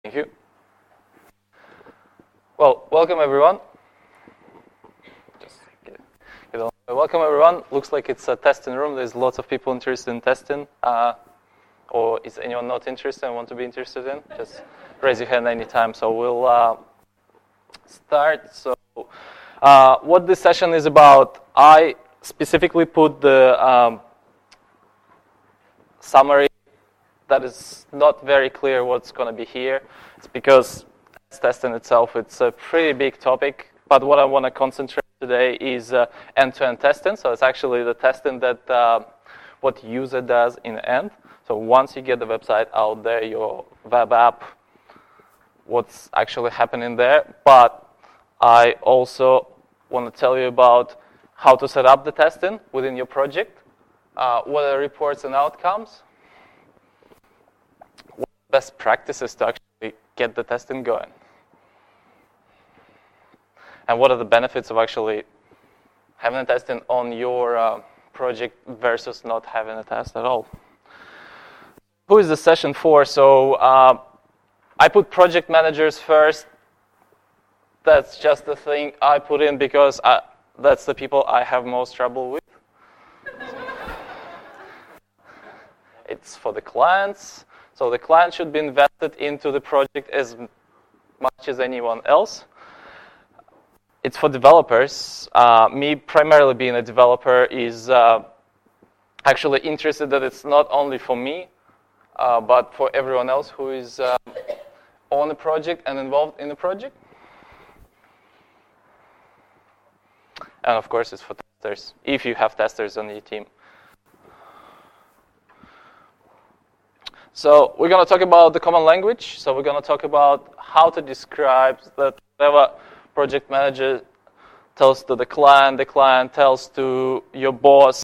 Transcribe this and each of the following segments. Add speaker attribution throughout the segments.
Speaker 1: Thank you. Well, welcome everyone. Welcome everyone. Looks like it's a testing room. There's lots of people interested in testing. Or is anyone not interested and want to be interested in? Just raise your hand anytime. So we'll start. So what this session is about, I specifically put the summary that is not very clear what's going to be here. It's because testing itself, it's a pretty big topic. But what I want to concentrate today is end-to-end testing. So it's actually the testing that what user does in the end. So once you get the website out there, your web app, what's actually happening there. But I also want to tell you about how to set up the testing within your project, what are the reports and outcomes, what are the best practices to actually get the testing going, and what are the benefits of actually having a testing on your project versus not having a test at all. Who is the session for? So I put project managers first. That's just the thing I put in because that's the people I have most trouble with. It's for the clients. So the client should be invested into the project as much as anyone else. It's for developers. Me primarily being a developer is actually interested that it's not only for me, but for everyone else who is on the project and involved in the project. And of course, it's for testers, if you have testers on your team. So we're going to talk about the common language. So we're going to talk about how to describe that whatever project manager tells to the client tells to your boss,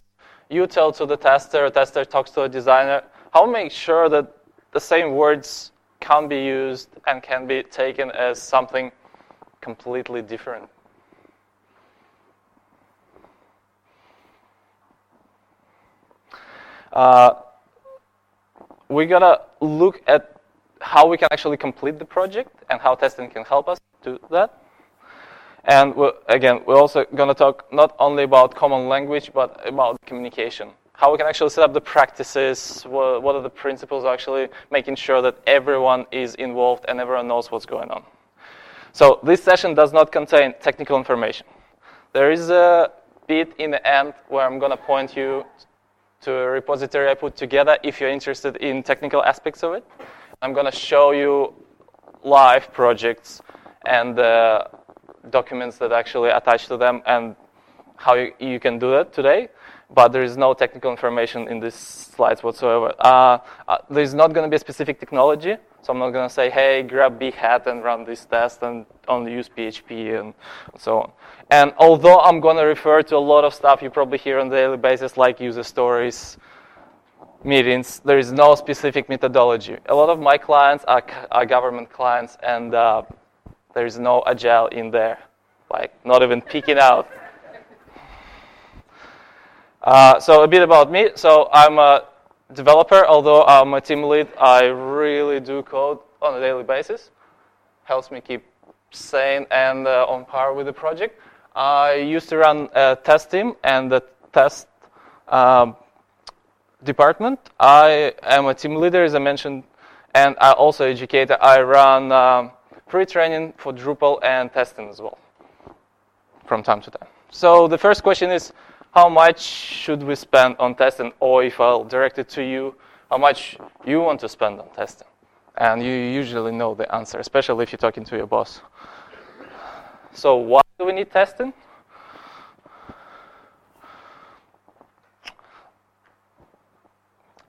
Speaker 1: you tell to the tester talks to a designer. How to make sure that the same words can be used and can be taken as something completely different. We're going to look at how we can actually complete the project and how testing can help us do that. And we're also going to talk not only about common language, but about communication. How we can actually set up the practices, what are the principles of actually making sure that everyone is involved and everyone knows what's going on. So this session does not contain technical information. There is a bit in the end where I'm going to point you to a repository I put together if you're interested in technical aspects of it. I'm going to show you live projects and documents that actually attach to them and how you can do that today. But there is no technical information in these slides whatsoever. There's not going to be a specific technology, so I'm not going to say, hey, grab Behat and run this test and only use PHP and so on. And although I'm going to refer to a lot of stuff you probably hear on a daily basis, like user stories, meetings, there is no specific methodology. A lot of my clients are government clients, and there is no agile in there, like not even peeking out. So a bit about me. So I'm a developer, although I'm a team lead. I really do code on a daily basis. Helps me keep sane and on par with the project. I used to run a test team and the test department. I am a team leader, as I mentioned, and I also educator. I run free training for Drupal and testing as well from time to time. So the first question is, how much should we spend on testing? Or if I'll direct it to you, how much you want to spend on testing? And you usually know the answer, especially if you're talking to your boss. So why do we need testing?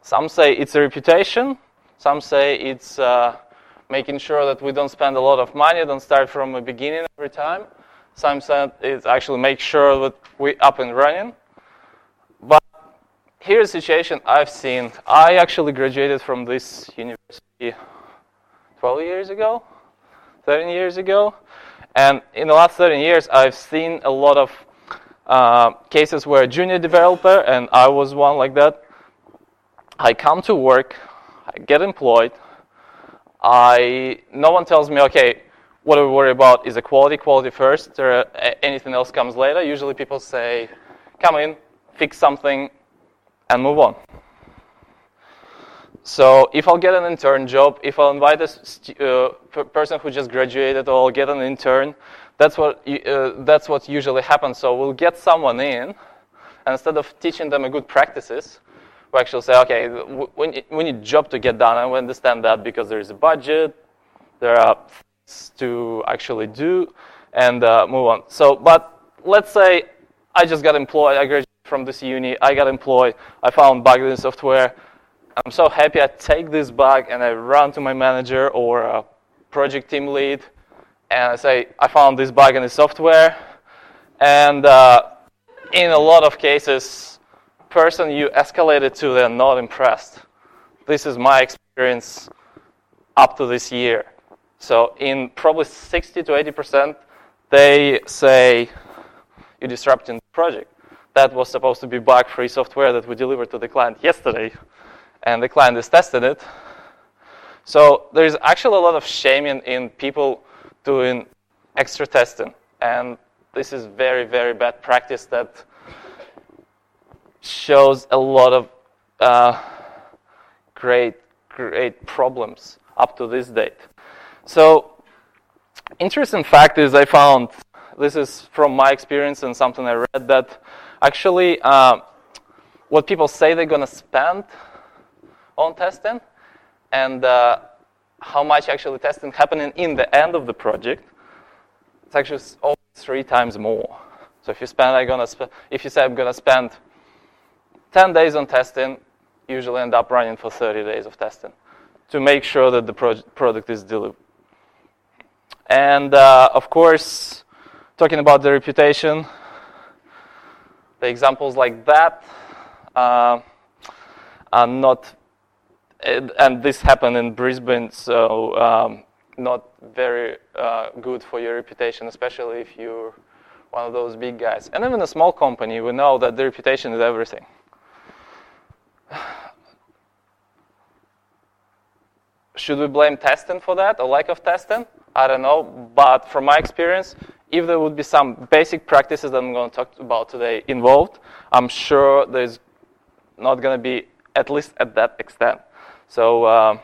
Speaker 1: Some say it's a reputation. Some say it's making sure that we don't spend a lot of money, don't start from the beginning every time. Some say it's actually make sure that we're up and running. But here's a situation I've seen. I actually graduated from this university 12 years ago, 13 years ago. And in the last 13 years, I've seen a lot of cases where a junior developer, and I was one like that, I come to work, I get employed, no one tells me, okay, what do we worry about is quality first, or anything else comes later. Usually people say, come in, fix something, and move on. So if I'll get an intern job, if I'll invite a person who just graduated, or I'll get an intern, that's what usually happens. So we'll get someone in, and instead of teaching them good practices, we actually say, okay, we need a job to get done, and we understand that because there is a budget, there are things to actually do, and move on. So, but let's say I just got employed, I graduated from this uni, I got employed, I found bug in the software. I'm so happy I take this bug and I run to my manager or a project team lead, and I say, I found this bug in the software. And in a lot of cases, person you escalated to, they're not impressed. This is my experience up to this year. So in probably 60 to 80%, they say, you're disrupting the project. That was supposed to be bug-free software that we delivered to the client yesterday, and the client is testing it. So there's actually a lot of shame in people doing extra testing. And this is very, very bad practice that shows a lot of great problems up to this date. So interesting fact is I found, this is from my experience and something I read, that actually what people say they're going to spend on testing and how much actually testing happening in the end of the project, it's actually almost 3 times more. So if you say I'm going to spend 10 days on testing, usually end up running for 30 days of testing to make sure that the product is delivered. And of course, talking about the reputation, the examples like that are not, and this happened in Brisbane, so not very good for your reputation, especially if you're one of those big guys. And even a small company, we know that the reputation is everything. Should we blame testing for that, or lack of testing? I don't know, but from my experience, if there would be some basic practices that I'm going to talk about today involved, I'm sure there's not going to be, at least at that extent. So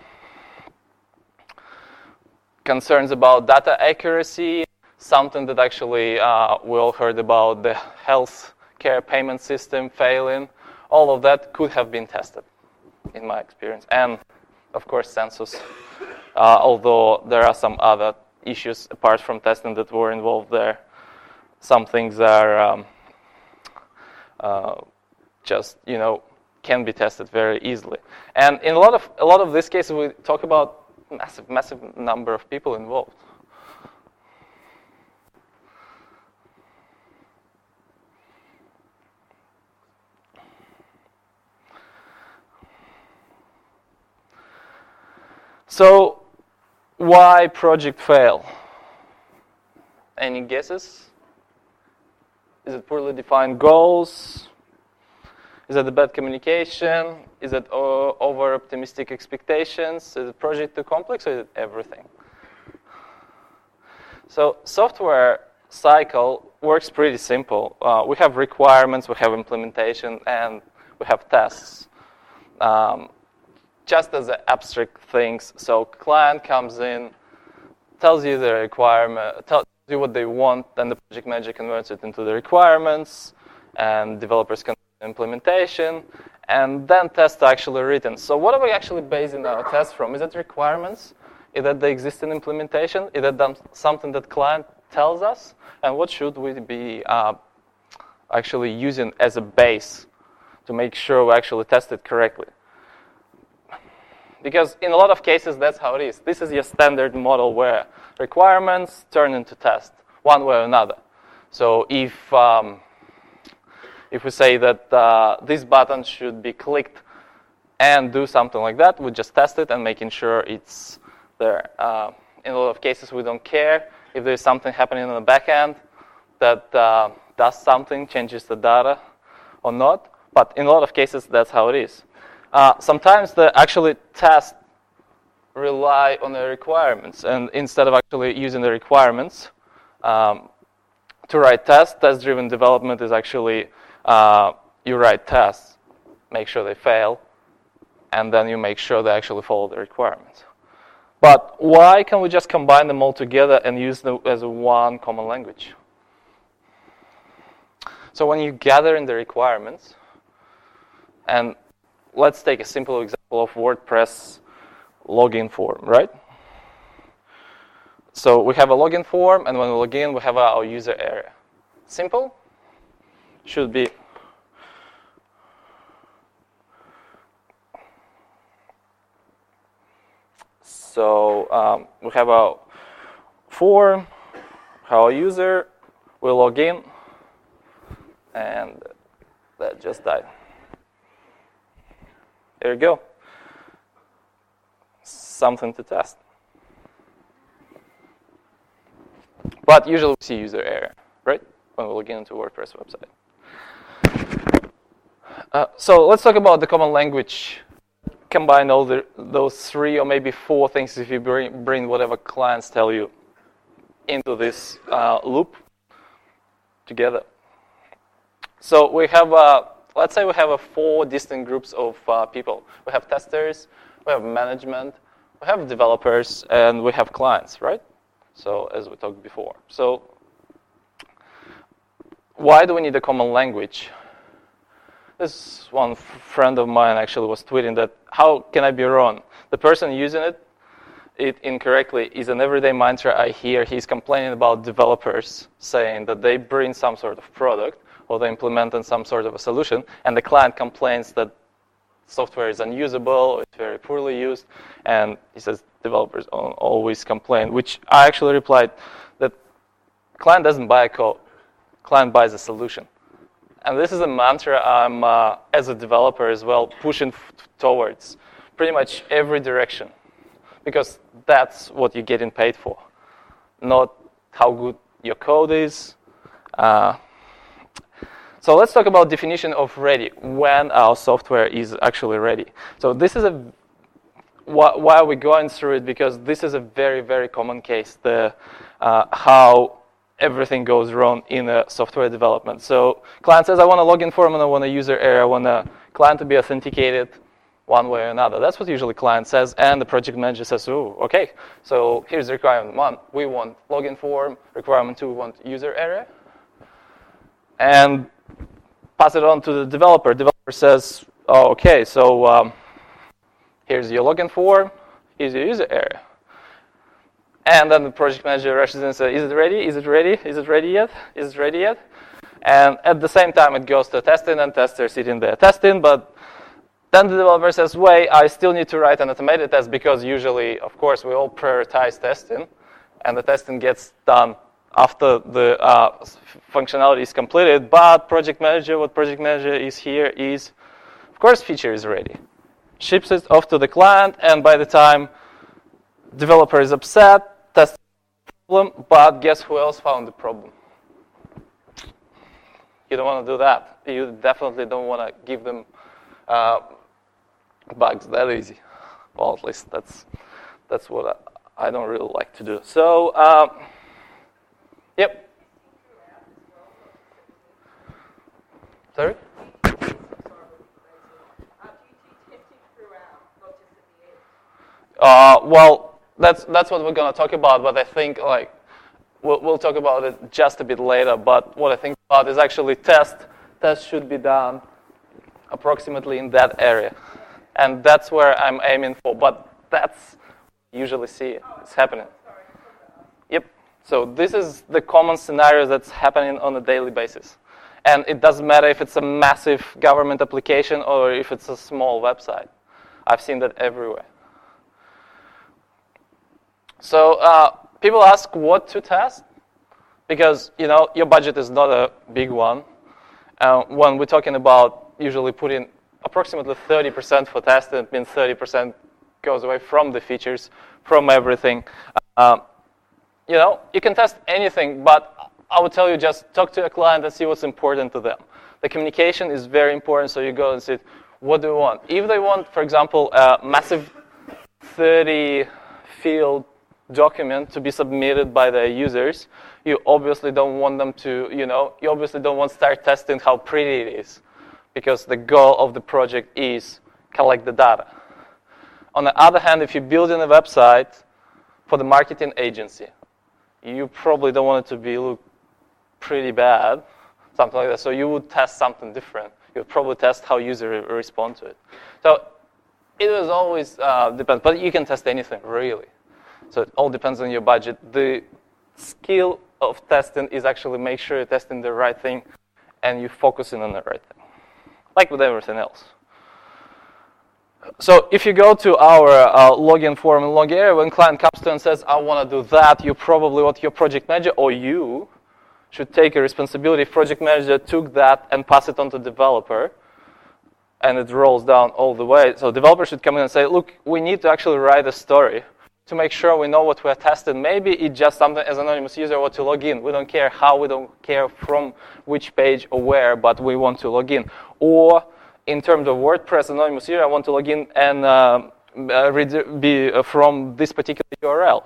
Speaker 1: concerns about data accuracy, something that actually we all heard about, the health care payment system failing, all of that could have been tested, in my experience. And of course, census, although there are some other issues apart from testing that were involved there. Some things are just, can be tested very easily. And in a lot of these cases, we talk about massive number of people involved. So, why project fail? Any guesses? Is it poorly defined goals? Is it the bad communication? Is it over-optimistic expectations? Is it project too complex, or is it everything? So, software cycle works pretty simple. We have requirements, we have implementation, and we have tests. Just as abstract things. So client comes in, tells you the requirement, tells you what they want, then the project manager converts it into the requirements, and developers can do implementation, and then tests are actually written. So what are we actually basing our tests from? Is it requirements? Is that the existing implementation? Is that something that client tells us? And what should we be actually using as a base to make sure we actually test it correctly? Because in a lot of cases, that's how it is. This is your standard model where requirements turn into test, one way or another. So if we say that this button should be clicked and do something like that, we just test it and making sure it's there. In a lot of cases, we don't care if there's something happening on the back end that does something, changes the data or not. But in a lot of cases, that's how it is. Sometimes the actually test rely on the requirements. And instead of actually using the requirements to write tests, test-driven development is actually you write tests, make sure they fail, and then you make sure they actually follow the requirements. But why can't we just combine them all together and use them as one common language? So when you gather in the requirements, and let's take a simple example of WordPress login form, right? So we have a login form, and when we log in, we have our user area. Simple? Should be. So we have our form, our user, we log in, and that just died. There you go. Something to test. But usually we see user error, right? When we log into a WordPress website. So let's talk about the common language. Combine all those 3 or maybe 4 things if you bring whatever clients tell you into this loop together. So we have, let's say we have 4 distinct groups of people. We have testers, we have management, we have developers, and we have clients, right? So as we talked before. So why do we need a common language? This one friend of mine actually was tweeting that, how can I be wrong? The person using it incorrectly is an everyday mantra I hear. He's complaining about developers saying that they bring some sort of product or they implement some sort of a solution, and the client complains that software is unusable or it's very poorly used, and he says developers always complain, which I actually replied that client doesn't buy a code, client buys a solution. And this is a mantra I'm, as a developer as well, pushing towards pretty much every direction, because that's what you're getting paid for, not how good your code is. So let's talk about definition of ready, when our software is actually ready. So this is why are we going through it? Because this is a very, very common case, how everything goes wrong in software development. So client says, I want a login form and I want a user area. I want a client to be authenticated one way or another. That's what usually client says. And the project manager says, oh, OK. So here's requirement 1. We want login form. Requirement 2, we want user area. And pass it on to the developer. Developer says, oh, OK, so here's your login form. Here's your user area. And then the project manager rushes in and says, is it ready? Is it ready? Is it ready yet? Is it ready yet? And at the same time, it goes to testing, and testers sitting there testing. But then the developer says, wait, I still need to write an automated test, because usually, of course, we all prioritize testing. And the testing gets done after the functionality is completed. But project manager, what project manager is here is, of course, feature is ready. Ships it off to the client, and by the time developer is upset, test problem, but guess who else found the problem? You don't want to do that. You definitely don't want to give them bugs that easy. Well, at least that's what I don't really like to do. So, yep. Sorry? Well, that's what we're going to talk about, but I think we'll talk about it just a bit later. But what I think about is actually test should be done approximately in that area, and that's where I'm aiming for. But that's usually see it's happening. Yep. So this is the common scenario that's happening on a daily basis, and it doesn't matter if it's a massive government application or if it's a small website. I've seen that everywhere. So people ask what to test, because your budget is not a big one. When we're talking about usually putting approximately 30% for testing, it means 30% goes away from the features, from everything. You can test anything, but I would tell you just talk to a client and see what's important to them. The communication is very important, so you go and see what do you want. If they want, for example, a massive 30-field document to be submitted by the users, you obviously don't want them to, you obviously don't want to start testing how pretty it is, because the goal of the project is collect the data. On the other hand, if you're building a website for the marketing agency, you probably don't want it to look pretty bad, something like that. So you would test something different. You would probably test how users respond to it. So it is always depends, but you can test anything really. So it all depends on your budget. The skill of testing is actually make sure you're testing the right thing and you're focusing on the right thing, like with everything else. So if you go to our login form and log area, when client comes to and says, I want to do that, you probably want your project manager or you should take a responsibility. If project manager took that and pass it on to developer, and it rolls down all the way. So developer should come in and say, look, we need to actually write a story to make sure we know what we're testing. Maybe it's just something as an anonymous user want to log in. We don't care how, we don't care from which page or where, but we want to log in. Or in terms of WordPress anonymous user, I want to log in and be from this particular URL.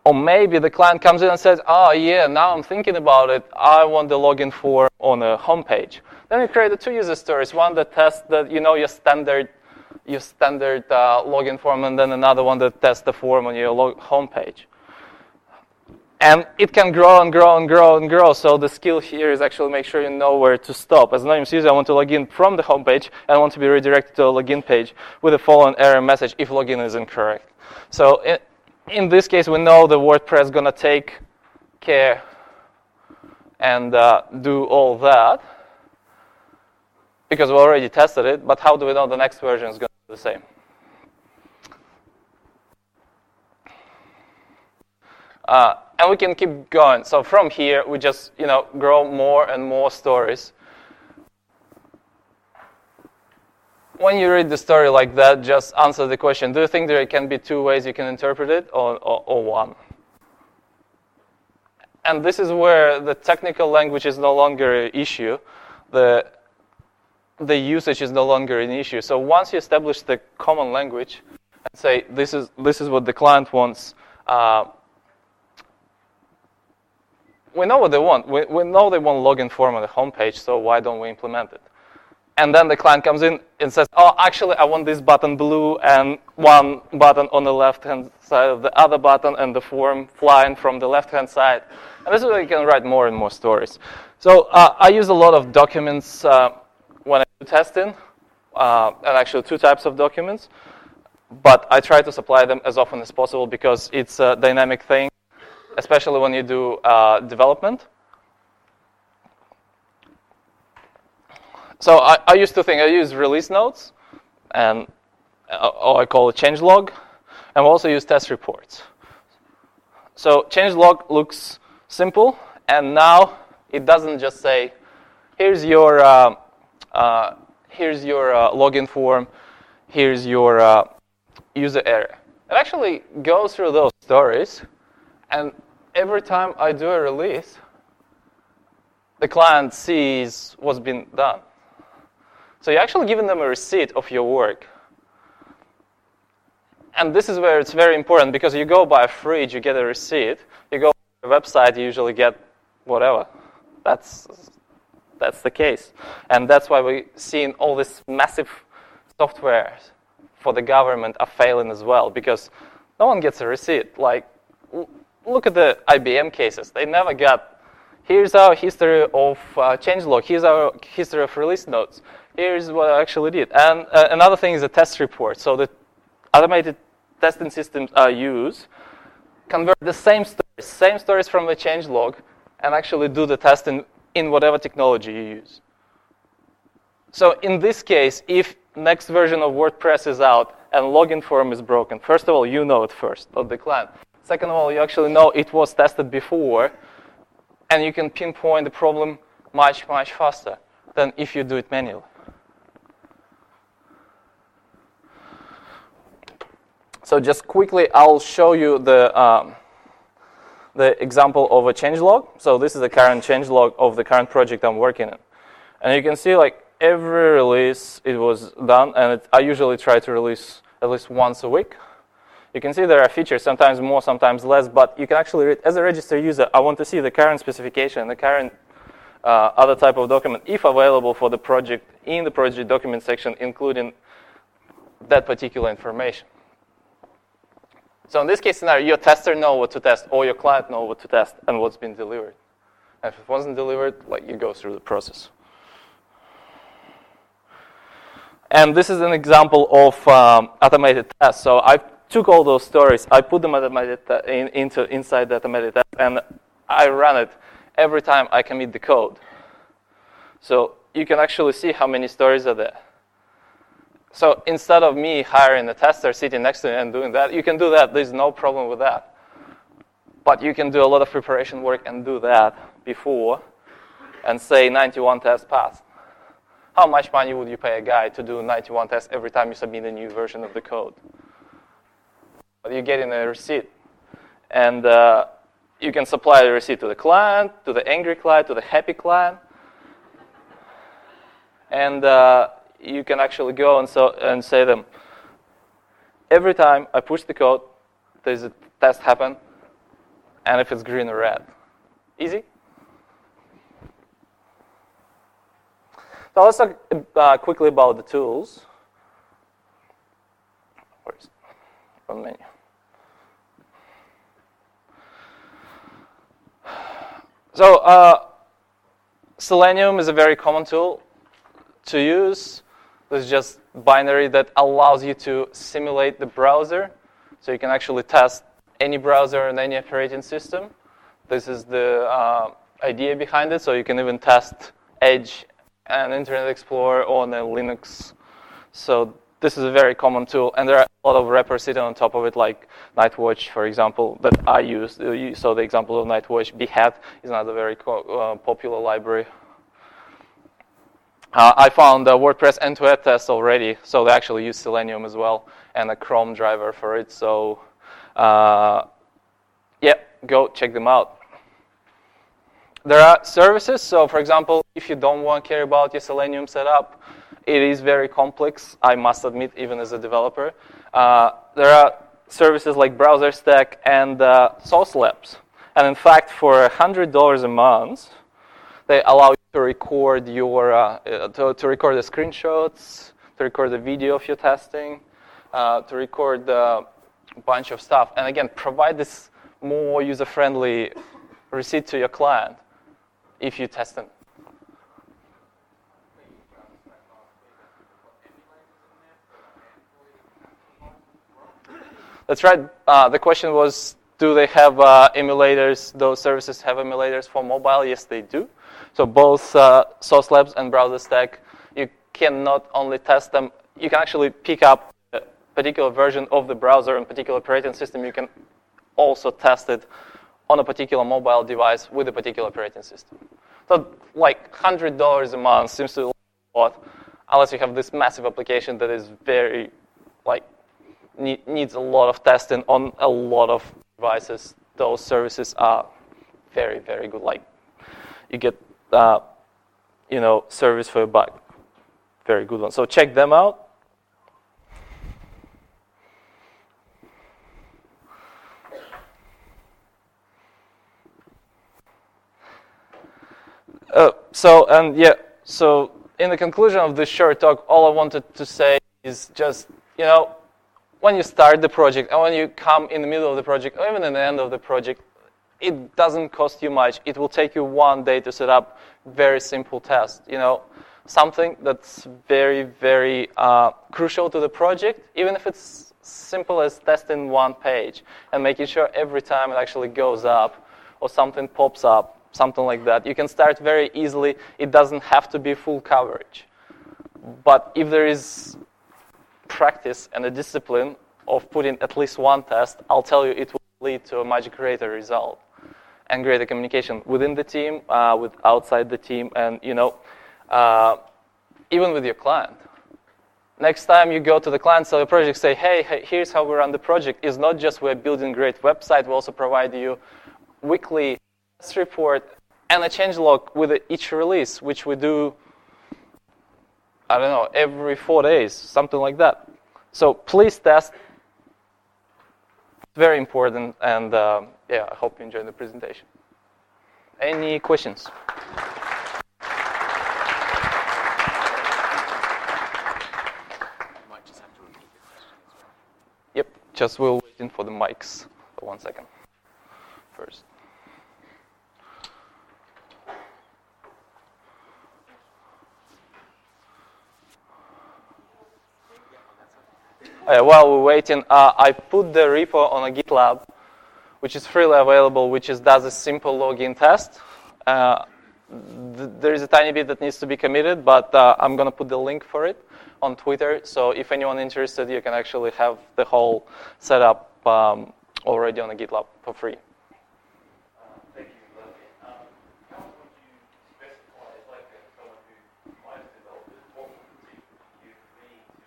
Speaker 1: Or maybe the client comes in and says, oh yeah, now I'm thinking about it. I want the login form on a homepage. Then you create the two user stories. One that tests your standard login form, and then another one that tests the form on your homepage. And it can grow and grow and grow and grow. So the skill here is actually make sure you know where to stop. As an anonymous user, I want to log in from the homepage, and I want to be redirected to a login page with the following error message if login is incorrect. So in this case, we know the WordPress is going to take care and do all that because we already tested it. But how do we know the next version is going to do the same? And we can keep going. So from here, we just grow more and more stories. When you read the story like that, just answer the question, do you think there can be two ways you can interpret it or one? And this is where the technical language is no longer an issue. The usage is no longer an issue. So once you establish the common language and say, this is what the client wants, we know what they want. We know they want login form on the homepage, so why don't we implement it? And then the client comes in and says, oh, actually, I want this button blue and one button on the left-hand side of the other button and the form flying from the left-hand side. And this is where you can write more and more stories. So I use a lot of documents when I do testing, and actually two types of documents. But I try to supply them as often as possible because it's a dynamic thing, especially when you do development. So I used to think I use release notes, or I call it changelog, and we also use test reports. So changelog looks simple, and now it doesn't just say, here's your login form, here's your user error. It actually goes through those stories, and every time I do a release, the client sees what's been done. So you're actually giving them a receipt of your work. And this is where it's very important, because you go buy a fridge, you get a receipt. You go to a website, you usually get whatever. That's the case. And that's why we're seeing all this massive software for the government are failing as well, because no one gets a receipt. Like, look at the IBM cases. They never got, here's our history of changelog, here's our history of release notes. Here's what I actually did. And another thing is a test report. So the automated testing systems I use convert the same stories from the changelog and actually do the testing in whatever technology you use. So in this case, if next version of WordPress is out and login form is broken, first of all, you know it first, not the client. Second of all, you actually know it was tested before, and you can pinpoint the problem much, much faster than if you do it manually. So just quickly, I'll show you the example of a changelog. So this is the current changelog of the current project I'm working in. And you can see like every release it was done, and I usually try to release at least once a week. You can see there are features, sometimes more, sometimes less, but you can actually read, as a register user, I want to see the current specification, the current other type of document, if available for the project, in the project document section, including that particular information. So in this case scenario, your tester knows what to test, or your client knows what to test, and what's been delivered. And if it wasn't delivered, like, you go through the process. And this is an example of automated tests. So I took all those stories, I put them inside the automated test, and I run it every time I commit the code. So you can actually see how many stories are there. So instead of me hiring a tester sitting next to me and doing that, you can do that. There's no problem with that. But you can do a lot of preparation work and do that before and say 91 tests passed. How much money would you pay a guy to do 91 tests every time you submit a new version of the code? But you're getting a receipt. And you can supply the receipt to the client, to the angry client, to the happy client. And you can actually go and say them, every time I push the code, there's a test happen, and if it's green or red. Easy? So let's talk quickly about the tools. Where's one menu? So Selenium is a very common tool to use. This is just binary that allows you to simulate the browser. So you can actually test any browser and any operating system. This is the idea behind it. So you can even test Edge and Internet Explorer on a Linux. So this is a very common tool. And there are a lot of wrappers sitting on top of it, like Nightwatch, for example, that I use. You saw the example of Nightwatch. Behat is another very popular library. I found a WordPress end-to-end test already, so they actually use Selenium as well, and a Chrome driver for it. So, yeah, go check them out. There are services. So, for example, if you don't want to care about your Selenium setup, it is very complex, I must admit, even as a developer. There are services like Browser Stack and Sauce Labs. And in fact, for $100 a month, they allow you to record your to record the screenshots, to record the video of your testing, to record a bunch of stuff, and again provide this more user-friendly receipt to your client if you test them. That's right. The question was, do they have emulators? Those services have emulators for mobile? Yes, they do. So both Sauce Labs and Browser Stack, you can not only test them, you can actually pick up a particular version of the browser and particular operating system. You can also test it on a particular mobile device with a particular operating system. So like $100 a month seems to be a lot, unless you have this massive application that is very, like, needs a lot of testing on a lot of devices. Those services are very, very good. Like, you get service for a buck. Very good one. So check them out. So in the conclusion of this short talk, all I wanted to say is just, when you start the project and when you come in the middle of the project or even in the end of the project, it doesn't cost you much. It will take you 1 day to set up very simple test. Something that's very, very crucial to the project, even if it's simple as testing one page and making sure every time it actually goes up or something pops up, something like that. You can start very easily. It doesn't have to be full coverage. But if there is practice and a discipline of putting at least one test, I'll tell you it will lead to a much greater result and greater communication within the team, with outside the team, and even with your client. Next time you go to the client, sell your project, say, hey, here's how we run the project. It's not just we're building a great website. We also provide you weekly test report and a change log with each release, which we do, I don't know, every 4 days, something like that. So please test very important, and yeah, I hope you enjoyed the presentation. Any questions? Yep, just we're waiting for the mics for 1 second first. While we're waiting, I put the repo on a Geek Lab, which is freely available, which does a simple login test. There is a tiny bit that needs to be committed, but I'm going to put the link for it on Twitter. So if anyone interested, you can actually have the whole setup already on a GitLab for free.
Speaker 2: Thank you, Vladimir. How would you specify, as like someone who might have developed it, what would you need to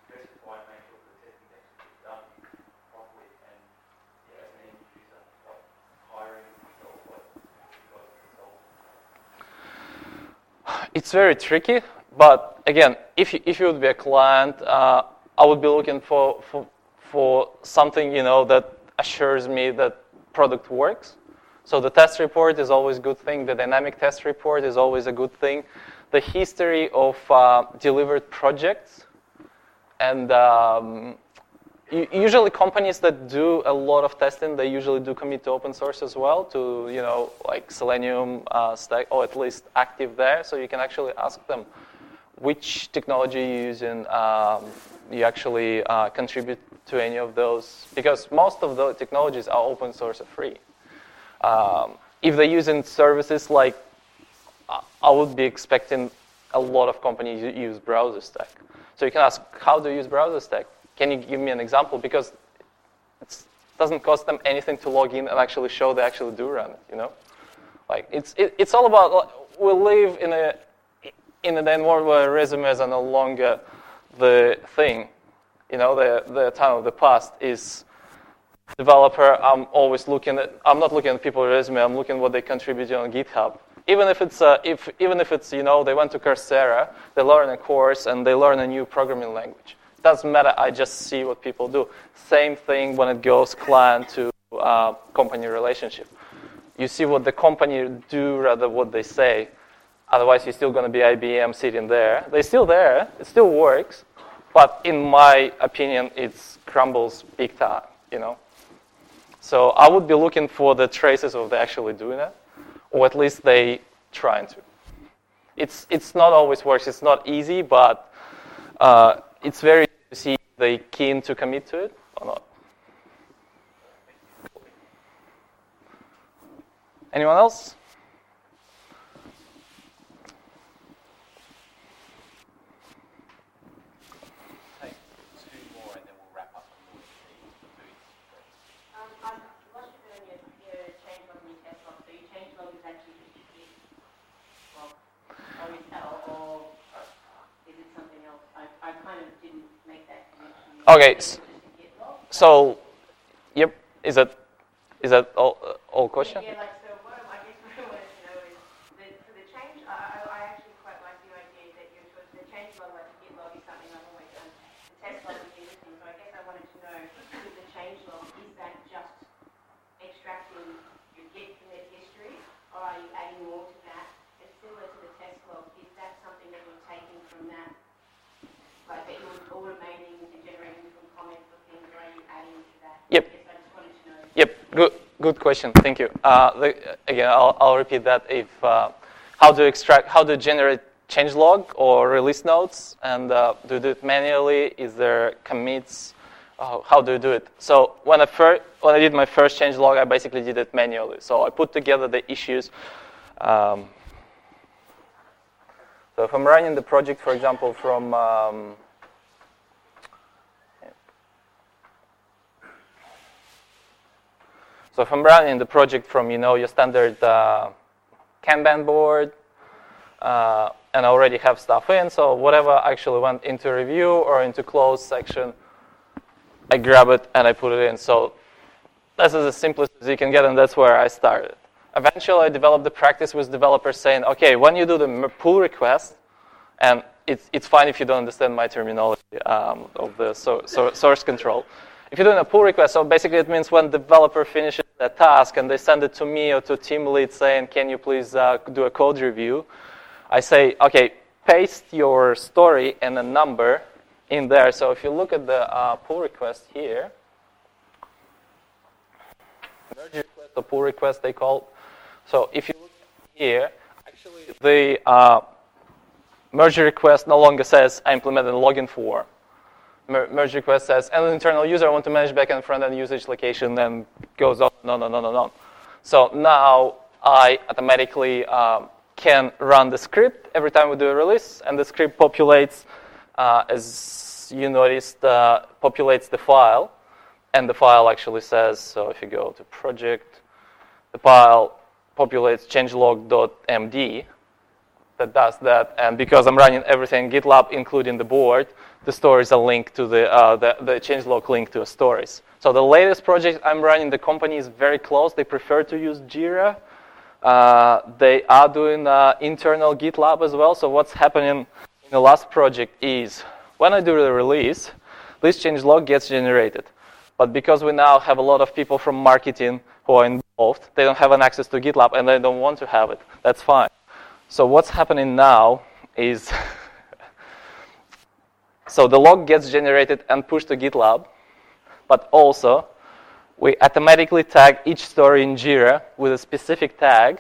Speaker 2: specify and make sure the testing actually is done properly? And as an end user, like hiring yourself, like you guys yourself?
Speaker 1: It's very tricky, but again, if you would be a client, I would be looking for something that assures me that product works. So the test report is always a good thing. The dynamic test report is always a good thing. The history of delivered projects, and usually companies that do a lot of testing, they usually do commit to open source as well, to like Selenium stack, or at least active there. So you can actually ask them which technology you're using. You actually contribute to any of those, because most of the technologies are open source or free. If they're using services like, I would be expecting a lot of companies use browser stack. So you can ask, how do you use browser stack? Can you give me an example? Because it doesn't cost them anything to log in and actually show they actually do run it. Like it's all about, we live in a day world where resumes are no longer the thing. The time of the past is developer. I'm not looking at people's resume. I'm looking at what they contributed on GitHub. Even if it's they went to Coursera, they learn a course and they learn a new programming language. It doesn't matter. I just see what people do. Same thing when it goes client to company relationship. You see what the company do rather than what they say. Otherwise, you're still going to be IBM sitting there. They're still there. It still works. But in my opinion, it crumbles big time, So I would be looking for the traces of they actually doing it, or at least they trying to. It's not always works. It's not easy, but it's very easy to see if they keen to commit to it or not. Anyone else? Okay, so, yep, is that all question?
Speaker 3: Yeah, so what I guess what I wanted to know is that for the change, I actually quite like the idea that you're sort of the change log, like the Git log is something I've always done. The test log is interesting, so I guess I wanted to know, with the change log, is that just extracting your Git commit history, or are you adding more to that? And similar to the test log, is that something that you're taking from that, like that you're automating and generating from comments or things, or are you adding to that?
Speaker 1: Yep.
Speaker 3: I just wanted to know.
Speaker 1: Yep. Good question. Thank you. Again, I'll repeat that. If how to generate changelog or release notes, and do you do it manually? Is there commits? How do you do it? So when I did my first changelog, I basically did it manually. So I put together the issues. So if I'm running the project, for example, from So if I'm running the project from your standard Kanban board, and I already have stuff in, so whatever actually went into review or into closed section, I grab it and I put it in. So this is as simplest as you can get, and that's where I started. Eventually, I developed the practice with developers saying, okay, when you do the pull request, and it's fine if you don't understand my terminology of the source control. if you're doing a pull request, so basically it means when developer finishes a task and they send it to me or to team lead saying, can you please do a code review, I say, okay, paste your story and a number in there. So if you look at the pull request here, merge request or pull request they call it. So if you look here, actually the merge request no longer says I implemented a login form. Merge request says, and an internal user, I want to manage backend front-end usage location, and goes on, no. So now I automatically can run the script every time we do a release, and the script populates, as you noticed, populates the file, and the file actually says, so if you go to project, the file populates changelog.md, that does that, and because I'm running everything GitLab, including the board, the stories are linked to the changelog link to the stories. So the latest project I'm running, the company is very close. They prefer to use Jira. They are doing internal GitLab as well. So what's happening in the last project is when I do the release, this changelog gets generated. But because we now have a lot of people from marketing who are involved, they don't have an access to GitLab and they don't want to have it. That's fine. So what's happening now is, so the log gets generated and pushed to GitLab, but also we automatically tag each story in Jira with a specific tag,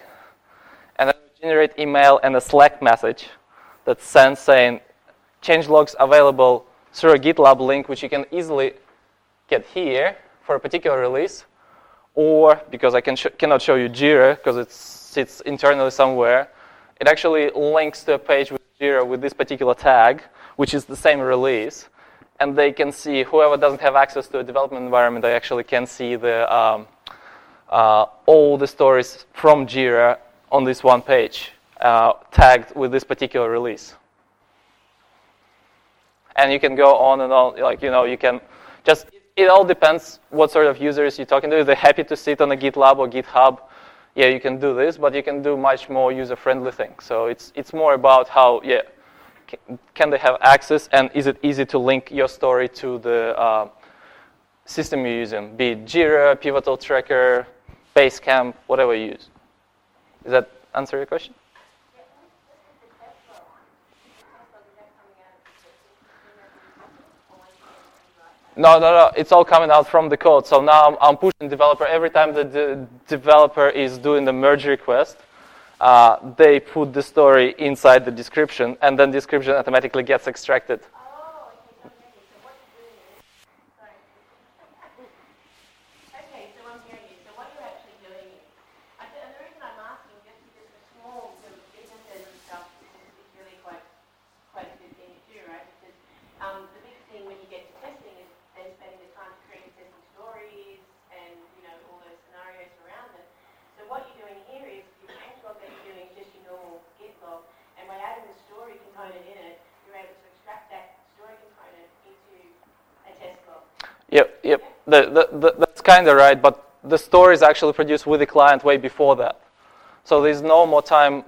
Speaker 1: and then we generate email and a Slack message that sends saying, changelogs available through a GitLab link, which you can easily get here for a particular release, or because I cannot show you Jira because it sits internally somewhere, it actually links to a page with Jira with this particular tag, which is the same release, and they can see, whoever doesn't have access to a development environment, they actually can see the all the stories from Jira on this one page, tagged with this particular release. And you can go on and on, like, you can just, it all depends what sort of users you're talking to. If they're happy to sit on a GitLab or GitHub, yeah, you can do this, but you can do much more user-friendly things. So it's more about how, yeah, can they have access, and is it easy to link your story to the system you're using, be it Jira, Pivotal Tracker, Basecamp, whatever you use. Does that answer your question? No. It's all coming out from the code. So now I'm pushing developer. Every time the developer is doing the merge request, they put the story inside the description, and then description automatically gets extracted.
Speaker 3: Oh, okay. So what you're doing is, sorry. Okay, so I'm hearing you. So what you're actually doing is, and the reason I'm asking, just because for small sort of businesses and stuff, it's really quite a good thing to do, right? Because the big thing when you get to testing is then spending the time to create testing stories and, all those scenarios around it. So what you're doing here is your changelog that you're doing is just your normal Git log, and by adding the story component in it, you're able to extract that story component into a test log.
Speaker 1: Yep. That's kind of right, but the story is actually produced with the client way before that. So there's no more time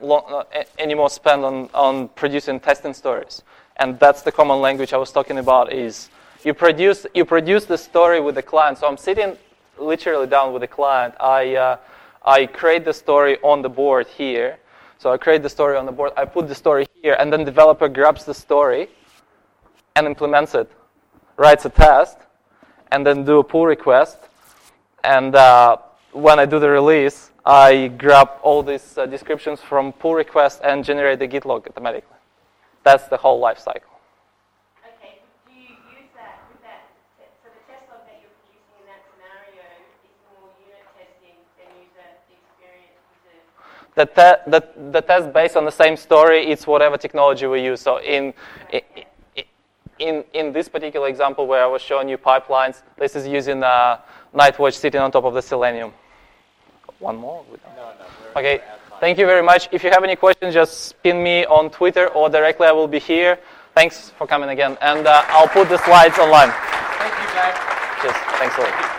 Speaker 1: anymore spent on producing testing stories. And that's the common language I was talking about, is you produce the story with the client. So I'm sitting literally down with the client. I create the story on the board here. So I create the story on the board. I put the story here, and then developer grabs the story and implements it, writes a test, and then do a pull request. And when I do the release, I grab all these descriptions from pull request and generate the Git log automatically. That's the whole life cycle.
Speaker 3: Okay, do you use that with that? So the test log that you're producing in that scenario is more unit testing than user experience?
Speaker 1: The test based on the same story, it's whatever technology we use. So in this particular example where I was showing you pipelines, this is using Nightwatch sitting on top of the Selenium. One more?
Speaker 2: No.
Speaker 1: Okay, thank you very much. If you have any questions, just pin me on Twitter or directly. I will be here. Thanks for coming again. And I'll put the slides online.
Speaker 2: Thank you, guys.
Speaker 1: Cheers. Thanks a lot.